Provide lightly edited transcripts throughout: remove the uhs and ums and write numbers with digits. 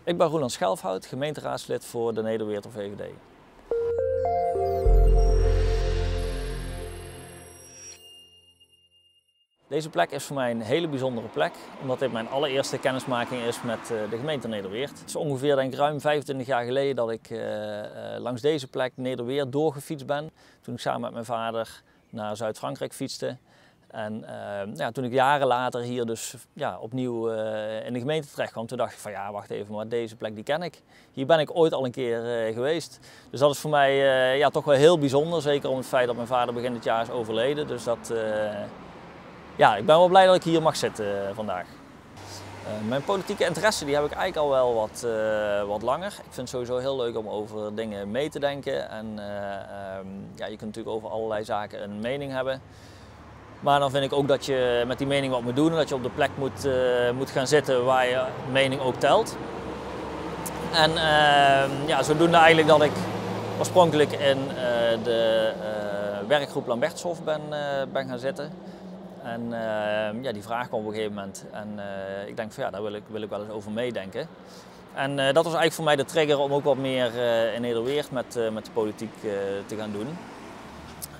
Ik ben Roeland Schelfhout, gemeenteraadslid voor de Nederweerter VVD. Deze plek is voor mij een hele bijzondere plek, omdat dit mijn allereerste kennismaking is met de gemeente Nederweert. Het is ongeveer denk ik, ruim 25 jaar geleden dat ik langs deze plek Nederweert doorgefietst ben. Toen ik samen met mijn vader naar Zuid-Frankrijk fietste. En toen ik jaren later hier dus opnieuw in de gemeente terecht kwam, toen dacht ik van ja, wacht even, maar deze plek die ken ik. Hier ben ik ooit al een keer geweest. Dus dat is voor mij toch wel heel bijzonder, zeker om het feit dat mijn vader begin dit jaar is overleden. Dus dat, ik ben wel blij dat ik hier mag zitten vandaag. Mijn politieke interesse die heb ik eigenlijk al wel wat langer. Ik vind het sowieso heel leuk om over dingen mee te denken. En je kunt natuurlijk over allerlei zaken een mening hebben. Maar dan vind ik ook dat je met die mening wat moet doen en dat je op de plek moet gaan zitten waar je mening ook telt. En zodoende eigenlijk dat ik oorspronkelijk in de werkgroep Lambertshof ben gaan zitten. En die vraag kwam op een gegeven moment en ik denk van ja, daar wil ik wel eens over meedenken. En dat was eigenlijk voor mij de trigger om ook wat meer in Nederweert met de politiek te gaan doen.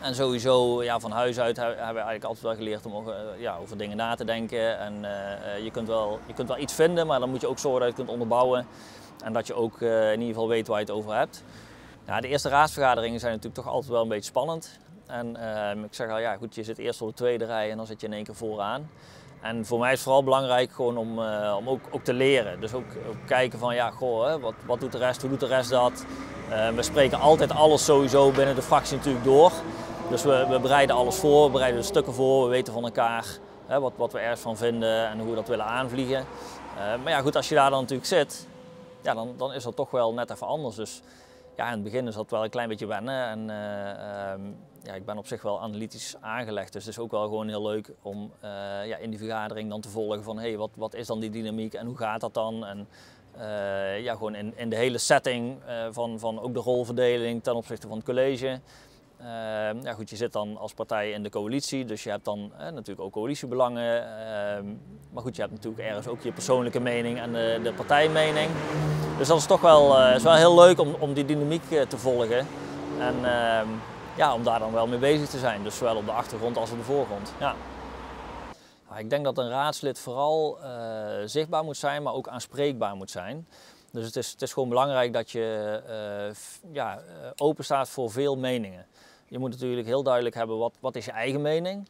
En sowieso van huis uit hebben we eigenlijk altijd wel geleerd om over dingen na te denken. En je kunt wel iets vinden, maar dan moet je ook zorgen dat je het kunt onderbouwen. En dat je ook in ieder geval weet waar je het over hebt. Ja, de eerste raadsvergaderingen zijn natuurlijk toch altijd wel een beetje spannend. En ik zeg al, ja goed, je zit eerst op de tweede rij en dan zit je in één keer vooraan. En voor mij is het vooral belangrijk gewoon om ook te leren. Dus ook kijken van ja, goh, wat doet de rest, hoe doet de rest dat? We spreken altijd alles sowieso binnen de fractie natuurlijk door. Dus we bereiden alles voor, we bereiden de stukken voor, we weten van elkaar wat we ergens van vinden en hoe we dat willen aanvliegen. Maar ja goed, als je daar dan natuurlijk zit, ja, dan is dat toch wel net even anders. Dus ja, in het begin is dat wel een klein beetje wennen en ik ben op zich wel analytisch aangelegd. Dus het is ook wel gewoon heel leuk om in die vergadering dan te volgen van hey, wat is dan die dynamiek en hoe gaat dat dan? En gewoon in de hele setting van ook de rolverdeling ten opzichte van het college. Je zit dan als partij in de coalitie, dus je hebt dan natuurlijk ook coalitiebelangen. Maar goed, je hebt natuurlijk ergens ook je persoonlijke mening en de partijmening. Dus dat is toch wel, heel leuk om die dynamiek te volgen. En om daar dan wel mee bezig te zijn. Dus zowel op de achtergrond als op de voorgrond. Ja. Ik denk dat een raadslid vooral zichtbaar moet zijn, maar ook aanspreekbaar moet zijn. Dus het is gewoon belangrijk dat je open staat voor veel meningen. Je moet natuurlijk heel duidelijk hebben wat is je eigen mening.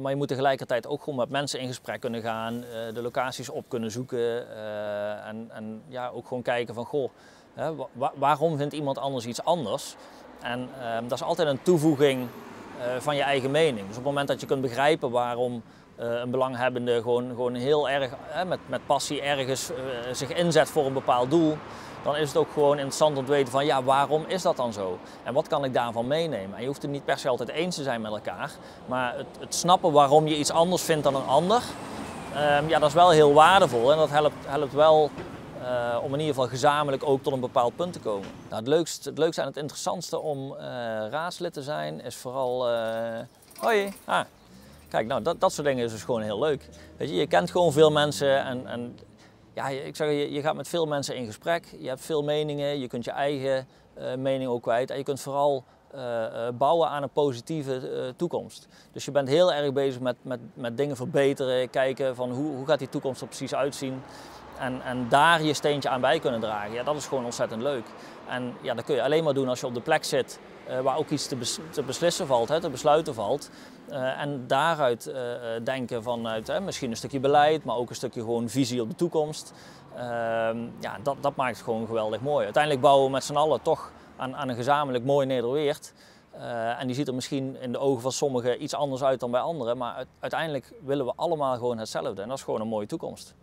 Maar je moet tegelijkertijd ook gewoon met mensen in gesprek kunnen gaan, de locaties op kunnen zoeken. Ook gewoon kijken van goh, waarom vindt iemand anders iets anders? En dat is altijd een toevoeging van je eigen mening. Dus op het moment dat je kunt begrijpen waarom een belanghebbende gewoon heel erg met passie ergens zich inzet voor een bepaald doel, dan is het ook gewoon interessant om te weten van ja, waarom is dat dan zo? En wat kan ik daarvan meenemen? En je hoeft het niet per se altijd eens te zijn met elkaar, maar het snappen waarom je iets anders vindt dan een ander, dat is wel heel waardevol en dat helpt wel om in ieder geval gezamenlijk ook tot een bepaald punt te komen. Nou, het leukste en het interessantste om raadslid te zijn is vooral... Hoi! Kijk, nou, dat soort dingen is dus gewoon heel leuk. Weet je kent gewoon veel mensen en ik zeg, je gaat met veel mensen in gesprek. Je hebt veel meningen, je kunt je eigen mening ook kwijt. En je kunt vooral bouwen aan een positieve toekomst. Dus je bent heel erg bezig met dingen verbeteren, kijken van hoe gaat die toekomst er precies uitzien. En daar je steentje aan bij kunnen dragen, ja, dat is gewoon ontzettend leuk. En ja, dat kun je alleen maar doen als je op de plek zit waar ook iets te beslissen valt, te besluiten valt. En daaruit denken vanuit misschien een stukje beleid, maar ook een stukje gewoon visie op de toekomst. Dat maakt het gewoon geweldig mooi. Uiteindelijk bouwen we met z'n allen toch aan een gezamenlijk mooi Nederweert. En die ziet er misschien in de ogen van sommigen iets anders uit dan bij anderen. Maar uiteindelijk willen we allemaal gewoon hetzelfde en dat is gewoon een mooie toekomst.